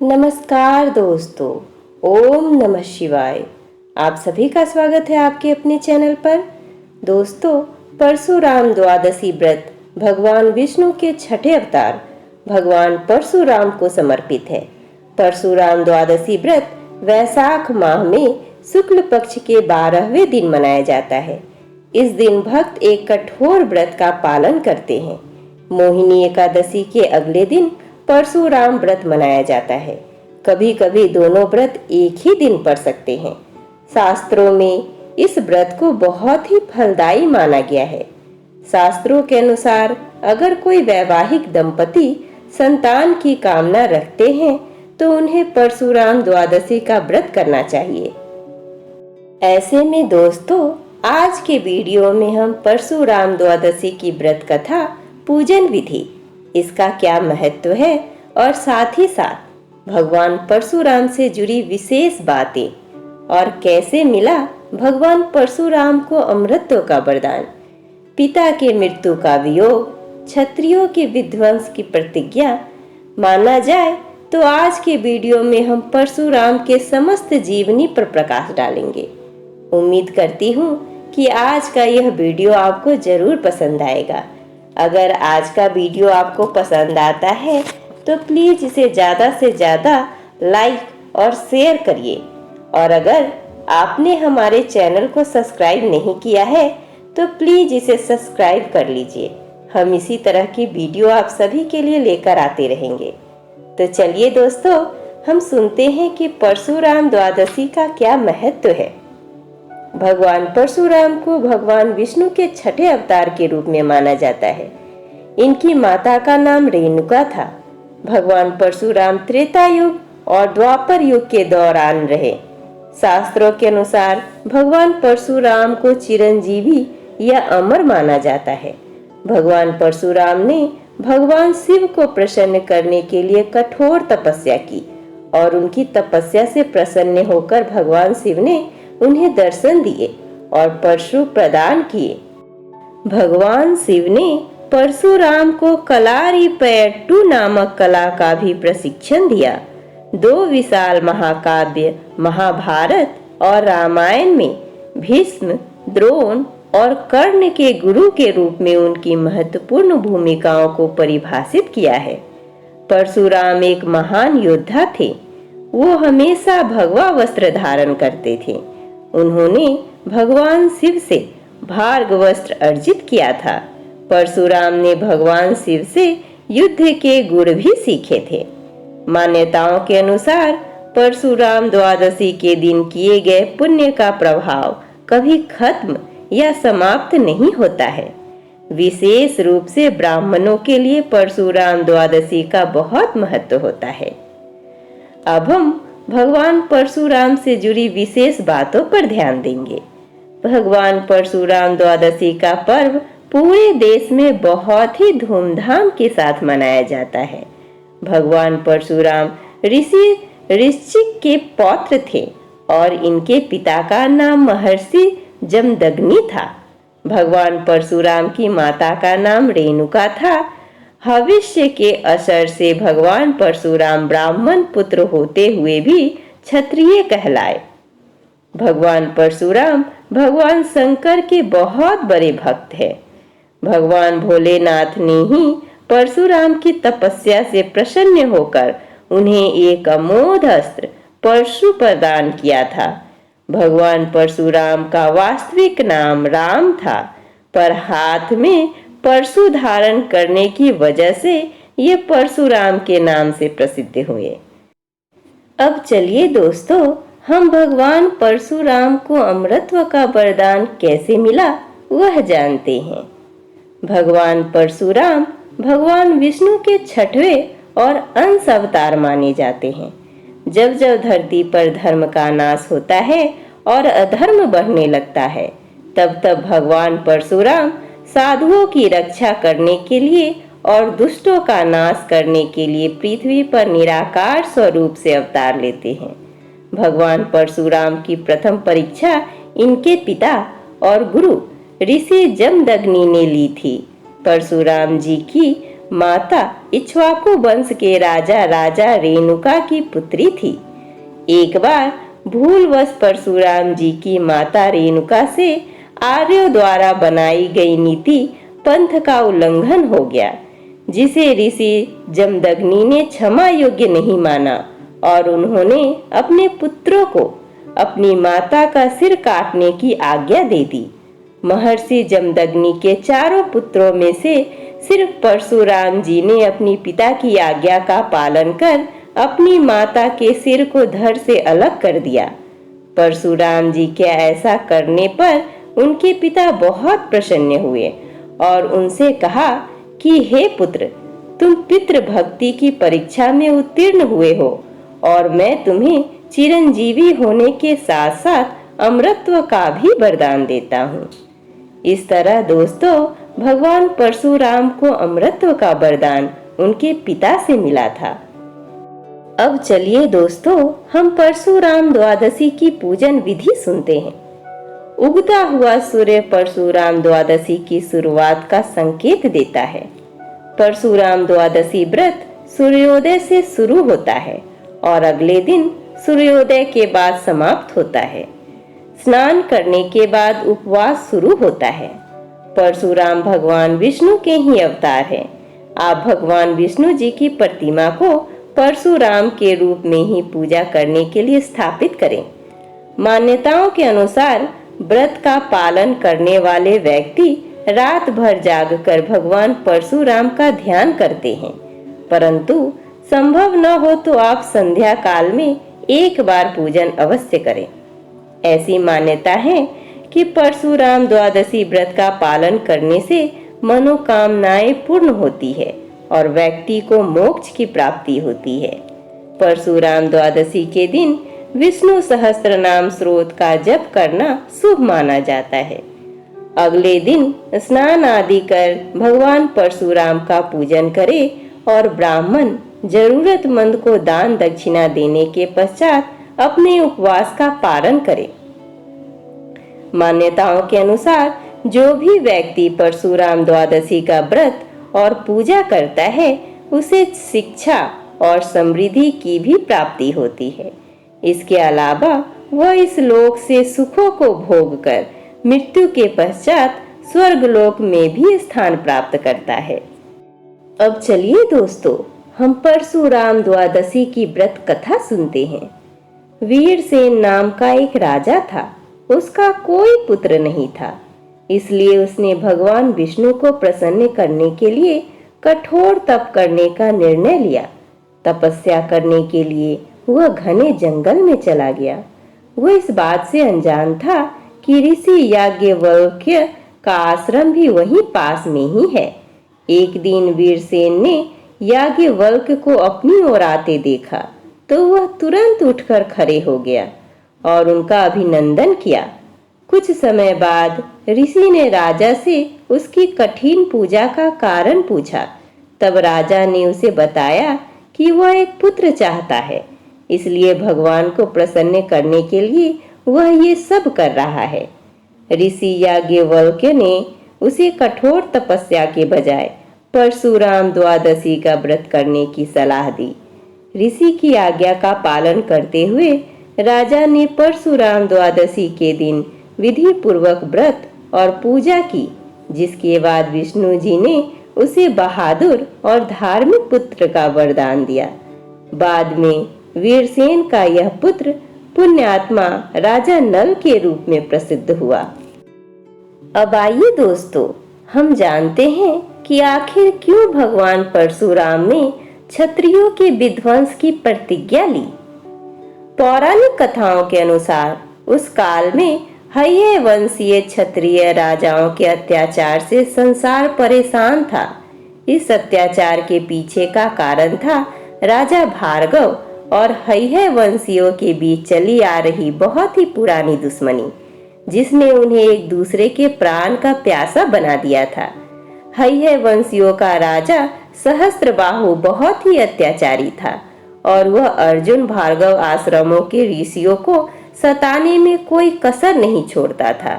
नमस्कार दोस्तों, ओम नमः शिवाय। आप सभी का स्वागत है आपके अपने चैनल पर। दोस्तों, परशुराम द्वादशी व्रत भगवान विष्णु के छठे अवतार भगवान परशुराम को समर्पित है। परशुराम द्वादशी व्रत वैशाख माह में शुक्ल पक्ष के 12वें दिन मनाया जाता है। इस दिन भक्त एक कठोर व्रत का पालन करते हैं। मोहिनी एकादशी के अगले दिन परशुराम व्रत मनाया जाता है। कभी कभी दोनों व्रत एक ही दिन पड़ सकते हैं। शास्त्रों में इस व्रत को बहुत ही फलदायी माना गया है। शास्त्रों के अनुसार अगर कोई वैवाहिक दंपति संतान की कामना रखते हैं तो उन्हें परशुराम द्वादशी का व्रत करना चाहिए। ऐसे में दोस्तों, आज के वीडियो में हम परशुराम द्वादशी की व्रत कथा, पूजन विधि, इसका क्या महत्व है और साथ ही साथ भगवान परशुराम से जुड़ी विशेष बातें और कैसे मिला भगवान परशुराम को अमृतत्व का वरदान, पिता के मृत्यु का वियोग, क्षत्रियों के विध्वंस की प्रतिज्ञा, माना जाए तो आज के वीडियो में हम परशुराम के समस्त जीवनी पर प्रकाश डालेंगे। उम्मीद करती हूँ कि आज का यह वीडियो आपको जरूर पसंद आएगा। अगर आज का वीडियो आपको पसंद आता है तो प्लीज़ इसे ज़्यादा से ज़्यादा लाइक और शेयर करिए। और अगर आपने हमारे चैनल को सब्सक्राइब नहीं किया है तो प्लीज़ इसे सब्सक्राइब कर लीजिए। हम इसी तरह की वीडियो आप सभी के लिए लेकर आते रहेंगे। तो चलिए दोस्तों, हम सुनते हैं कि परशुराम द्वादशी का क्या महत्व है। भगवान परशुराम को भगवान विष्णु के छठे अवतार के रूप में माना जाता है। इनकी माता का नाम रेणुका था। भगवान परशुराम त्रेता युग और द्वापर युग के दौरान रहे। शास्त्रों के अनुसार भगवान परशुराम को चिरंजीवी या अमर माना जाता है। भगवान परशुराम ने भगवान शिव को प्रसन्न करने के लिए कठोर तपस्या की और उनकी तपस्या से प्रसन्न होकर भगवान शिव ने उन्हें दर्शन दिए और परशु प्रदान किए। भगवान शिव ने परशुराम को कलारीपयट्टू नामक कला का भी प्रशिक्षण दिया। 2 विशाल महाकाव्य महाभारत और रामायण में भीष्म, द्रोण और कर्ण के गुरु के रूप में उनकी महत्वपूर्ण भूमिकाओं को परिभाषित किया है। परशुराम एक महान योद्धा थे। वो हमेशा भगवा वस्त्र धारण करते थे। उन्होंने भगवान शिव से भार्ग वस्त्र अर्जित किया था। परशुराम ने भगवान शिव से युद्ध के गुण भी सीखे थे। मान्यताओं के अनुसार परशुराम द्वादशी के दिन किए गए पुण्य का प्रभाव कभी खत्म या समाप्त नहीं होता है। विशेष रूप से ब्राह्मणों के लिए परशुराम द्वादशी का बहुत महत्व होता है। अब हम भगवान परशुराम से जुड़ी विशेष बातों पर ध्यान देंगे। भगवान परशुराम द्वादशी का पर्व पूरे देश में बहुत ही धूमधाम के साथ मनाया जाता है। भगवान परशुराम ऋषि ऋश्चिक के पौत्र थे और इनके पिता का नाम महर्षि जमदग्नि था। भगवान परशुराम की माता का नाम रेणुका था। भविष्य के असर से भगवान परशुराम ब्राह्मण पुत्र होते हुए भी क्षत्रिय कहलाए। भगवान परशुराम भगवान शंकर के बहुत बड़े भक्त हैं। भगवान भोलेनाथ ने ही परशुराम की तपस्या से प्रसन्न होकर उन्हें एक अमोघ अस्त्र परशु प्रदान किया था। भगवान परशुराम का वास्तविक नाम राम था, पर हाथ में परशु धारण करने की वजह से ये परशुराम के नाम से प्रसिद्ध हुए। अब चलिए दोस्तों, हम भगवान परशुराम को अमृतत्व का वरदान कैसे मिला वह जानते हैं। भगवान परशुराम भगवान विष्णु के छठवें और अंश अवतार माने जाते हैं। जब जब धरती पर धर्म का नाश होता है और अधर्म बढ़ने लगता है, तब तब भगवान परशुराम साधुओं की रक्षा करने के लिए और दुष्टों का नाश करने के लिए पृथ्वी पर निराकार स्वरूप से अवतार लेते हैं। भगवान परशुराम की प्रथम परीक्षा इनके पिता और गुरु ऋषि जमदग्नि ने ली थी। परशुराम जी की माता इक्ष्वाकु वंश के राजा राजा रेणुका की पुत्री थी। एक बार भूलवश परशुराम जी की माता रेणुका से आर्यों द्वारा बनाई गई नीति पंथ का उल्लंघन हो गया, जिसे ऋषि जमदग्नि ने क्षमा योग्य नहीं माना और उन्होंने अपने पुत्रों को अपनी माता का सिर काटने की आज्ञा दे दी। महर्षि जमदग्नि के चारों पुत्रों में से सिर्फ परशुराम जी ने अपनी पिता की आज्ञा का पालन कर अपनी माता के सिर को धड़ से अलग कर दिया। परशुराम जी के ऐसा करने पर उनके पिता बहुत प्रसन्न हुए और उनसे कहा कि हे पुत्र, तुम पितृ भक्ति की परीक्षा में उत्तीर्ण हुए हो और मैं तुम्हें चिरंजीवी होने के साथ साथ अमरत्व का भी वरदान देता हूँ। इस तरह दोस्तों, भगवान परशुराम को अमरत्व का वरदान उनके पिता से मिला था। अब चलिए दोस्तों, हम परशुराम द्वादशी की पूजन विधि सुनते हैं। उगता हुआ सूर्य परशुराम द्वादशी की शुरुआत का संकेत देता है। परशुराम द्वादशी व्रत सूर्योदय से शुरू होता है और अगले दिन सूर्योदय के बाद समाप्त होता है। स्नान करने के बाद उपवास शुरू होता है। परशुराम भगवान विष्णु के ही अवतार हैं। आप भगवान विष्णु जी की प्रतिमा को परशुराम के रूप में ही पूजा करने के लिए स्थापित करें। मान्यताओं के अनुसार व्रत का पालन करने वाले व्यक्ति रात भर जागकर भगवान परशुराम का ध्यान करते हैं, परंतु संभव न हो तो आप संध्या काल में एक बार पूजन अवश्य करें। ऐसी मान्यता है कि परशुराम द्वादशी व्रत का पालन करने से मनोकामनाएं पूर्ण होती है और व्यक्ति को मोक्ष की प्राप्ति होती है। परशुराम द्वादशी के दिन विष्णु सहस्त्र नाम स्रोत का जप करना शुभ माना जाता है। अगले दिन स्नान आदि कर भगवान परशुराम का पूजन करें और ब्राह्मण जरूरतमंद को दान दक्षिणा देने के पश्चात अपने उपवास का पालन करें। मान्यताओं के अनुसार जो भी व्यक्ति परशुराम द्वादशी का व्रत और पूजा करता है, उसे शिक्षा और समृद्धि की भी प्राप्ति होती है। इसके अलावा वह इस लोक से सुखों को भोग कर मृत्यु के पश्चात स्वर्ग लोक में भी स्थान प्राप्त करता है। अब चलिए दोस्तों, हम परशुराम द्वादशी की व्रत कथा सुनते हैं। वीरसेन नाम का एक राजा था। उसका कोई पुत्र नहीं था, इसलिए उसने भगवान विष्णु को प्रसन्न करने के लिए कठोर तप करने का निर्णय लिया। तपस्या करने के लिए वह घने जंगल में चला गया। वह इस बात से अनजान था कि ऋषि याज्ञवल्क्य का आश्रम भी वहीं पास में ही है। एक दिन वीरसेन ने याज्ञवल्क्य को अपनी ओर आते देखा तो वह तुरंत उठकर खड़े हो गया और उनका अभिनंदन किया। कुछ समय बाद ऋषि ने राजा से उसकी कठिन पूजा का कारण पूछा। तब राजा ने उसे बताया कि वह एक पुत्र चाहता है, इसलिए भगवान को प्रसन्न करने के लिए वह ये सब कर रहा है। ऋषि याज्ञवल्क्य ने उसे कठोर तपस्या के बजाय परशुराम द्वादशी का व्रत करने की सलाह दी। ऋषि की आज्ञा का पालन करते हुए राजा ने परशुराम द्वादशी के दिन विधि पूर्वक व्रत और पूजा की, जिसके बाद विष्णु जी ने उसे बहादुर और धार्मिक पुत्र का वरदान दिया। बाद में वीरसेन का यह पुत्र पुण्यात्मा राजा नल के रूप में प्रसिद्ध हुआ। अब आइए दोस्तों, हम जानते हैं कि आखिर क्यों भगवान परशुराम ने क्षत्रियों के विध्वंस की प्रतिज्ञा ली। पौराणिक कथाओं के अनुसार उस काल में हय्य वंशीय क्षत्रिय राजाओं के अत्याचार से संसार परेशान था। इस अत्याचार के पीछे का कारण था राजा भार्गव और हय्य वंशियों के बीच चली आ रही बहुत ही पुरानी दुश्मनी, जिसने उन्हें एक दूसरे के प्राण का प्यासा बना दिया था। हय्य वंशियों का राजा सहस्त्रबाहु बहुत ही अत्याचारी था और वह अर्जुन भार्गव आश्रमों के ऋषियों को सताने में कोई कसर नहीं छोड़ता था।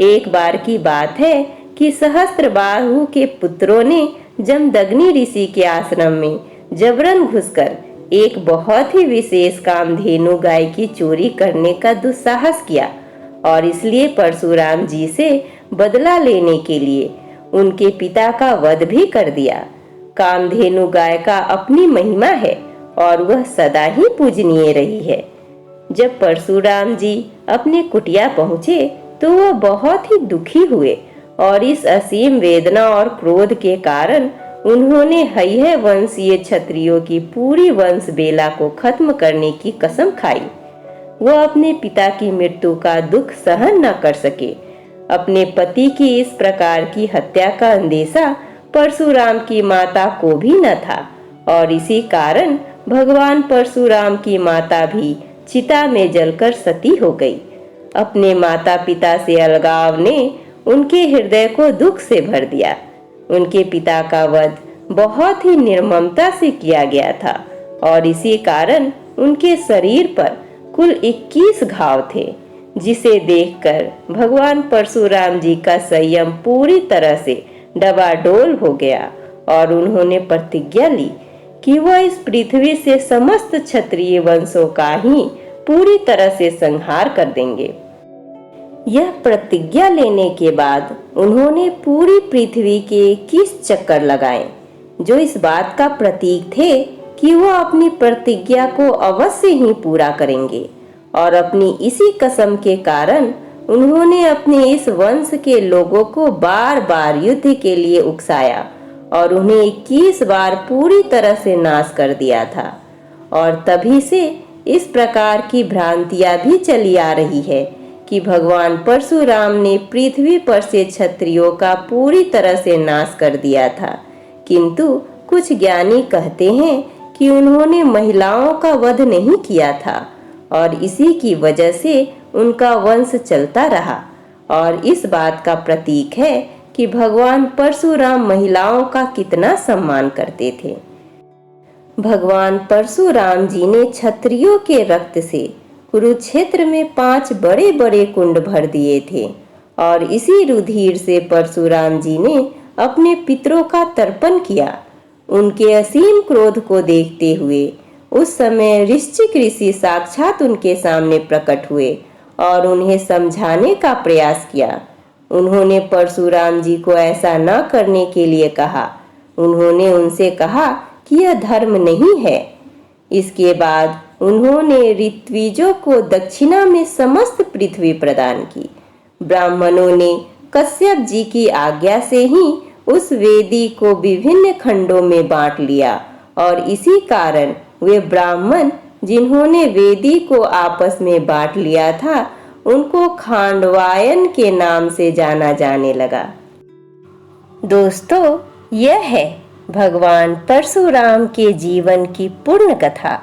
एक बार की बात है कि सहस्त्रबाहु के पुत्रों ने जमदग्नि ऋषि के आश्रम में जबरन घुसकर एक बहुत ही विशेष कामधेनु गाय की चोरी करने का दुस्साहस किया और इसलिए परशुराम जी से बदला लेने के लिए उनके पिता का वध भी कर दिया। कामधेनु गाय का अपनी महिमा है और वह सदा ही पूजनीय रही है। जब परशुराम जी अपने कुटिया पहुंचे तो वह बहुत ही दुखी हुए और इस असीम वेदना और क्रोध के कारण उन्होंने हैहय वंशीय क्षत्रियों की पूरी वंश बेला को खत्म करने की कसम खाई। वह अपने पिता की मृत्यु का दुख सहन न कर सके। अपने पति की इस प्रकार की हत्या का अंदेशा परशुराम की माता को भी न था और इसी कारण भगवान परशुराम की माता भी चिता में जलकर सती हो गई। अपने माता पिता से अलगाव ने उनके हृदय को दुख से भर दिया। उनके पिता का वध बहुत ही निर्ममता से किया गया था और इसी कारण उनके शरीर पर कुल 21 घाव थे, जिसे देखकर भगवान परशुराम जी का संयम पूरी तरह से डबाडोल हो गया और उन्होंने प्रतिज्ञा ली कि वह इस पृथ्वी से समस्त क्षत्रिय वंशों का ही पूरी तरह से संहार कर देंगे। यह प्रतिज्ञा लेने के बाद उन्होंने पूरी पृथ्वी के 21 चक्कर लगाए, जो इस बात का प्रतीक थे कि वह अपनी प्रतिज्ञा को अवश्य ही पूरा करेंगे। और अपनी इसी कसम के कारण उन्होंने अपने इस वंश के लोगों को बार बार युद्ध के लिए उकसाया और उन्हें 21 बार पूरी तरह से नाश कर दिया था। और तभी से इस प्रकार की भ्रांतियां भी चली आ रही है कि भगवान परशुराम ने पृथ्वी पर से क्षत्रियों का पूरी तरह से नाश कर दिया था, किंतु कुछ ज्ञानी कहते हैं कि उन्होंने महिलाओं का वध नहीं किया था और इसी की वजह से उनका वंश चलता रहा। और इस बात का प्रतीक है कि भगवान परशुराम महिलाओं का कितना सम्मान करते थे। भगवान परशुराम जी ने क्षत्रियों के रक्त से कुरुक्षेत्र में 5 बड़े बड़े कुंड भर दिए थे और इसी रुधिर से परशुराम जी ने अपने पितरों का तर्पण किया। उनके असीम क्रोध को देखते हुए उस समय ऋश्चिक ऋषि साक्षात उनके सामने प्रकट हुए और उन्हें समझाने का प्रयास किया। उन्होंने परशुराम जी को ऐसा न करने के लिए कहा। उन्होंने उनसे कहा कि यह धर्म नहीं है। इसके बाद उन्होंने ऋत्विजों को दक्षिणा में समस्त पृथ्वी प्रदान की। ब्राह्मणों ने कश्यप जी की आज्ञा से ही उस वेदी को विभिन्न खंडों में बांट लिया और इसी कारण वे ब्राह्मण जिन्होंने वेदी को आपस में बांट लिया था उनको खांडवायन के नाम से जाना जाने लगा। दोस्तों, यह है भगवान परशुराम के जीवन की पूर्ण कथा।